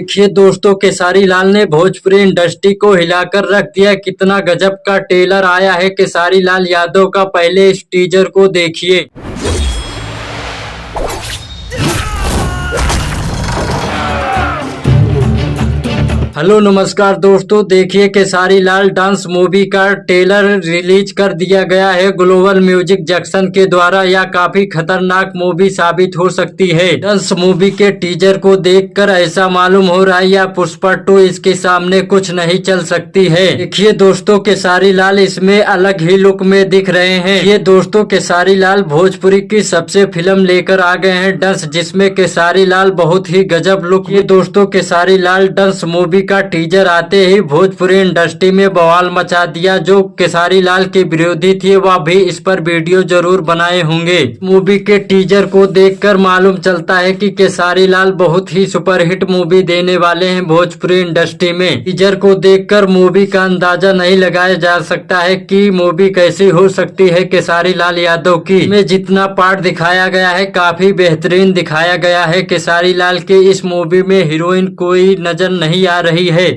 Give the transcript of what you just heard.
देखिए दोस्तों, खेसारी लाल ने भोजपुरी इंडस्ट्री को हिलाकर रख दिया। कितना गजब का ट्रेलर आया है खेसारी लाल यादव का। पहले इस टीजर को देखिए। हेलो नमस्कार दोस्तों, देखिए खेसारी लाल डांस मूवी का ट्रेलर रिलीज कर दिया गया है ग्लोबल म्यूजिक जंक्शन के द्वारा। यह काफी खतरनाक मूवी साबित हो सकती है। डांस मूवी के टीजर को देखकर ऐसा मालूम हो रहा है या पुष्पा 2 इसके सामने कुछ नहीं चल सकती है। देखिए दोस्तों, खेसारी लाल इसमें अलग ही लुक में दिख रहे हैं। ये दोस्तों, खेसारी लाल भोजपुरी की सबसे फिल्म लेकर आ गए हैं डांस, जिसमें खेसारी लाल बहुत ही गजब लुक। ये दोस्तों, खेसारी लाल डांस मूवी का टीजर आते ही भोजपुरी इंडस्ट्री में बवाल मचा दिया। जो खेसारी लाल के विरोधी थे वह भी इस पर वीडियो जरूर बनाए होंगे। मूवी के टीजर को देखकर मालूम चलता है कि खेसारी लाल बहुत ही सुपरहिट मूवी देने वाले हैं भोजपुरी इंडस्ट्री में। टीजर को देखकर मूवी का अंदाजा नहीं लगाया जा सकता है कि मूवी कैसी हो सकती है खेसारी लाल यादव की। में जितना पार्ट दिखाया गया है काफी बेहतरीन दिखाया गया है। खेसारी लाल के इस मूवी में हीरोइन कोई नजर नहीं आ रही है।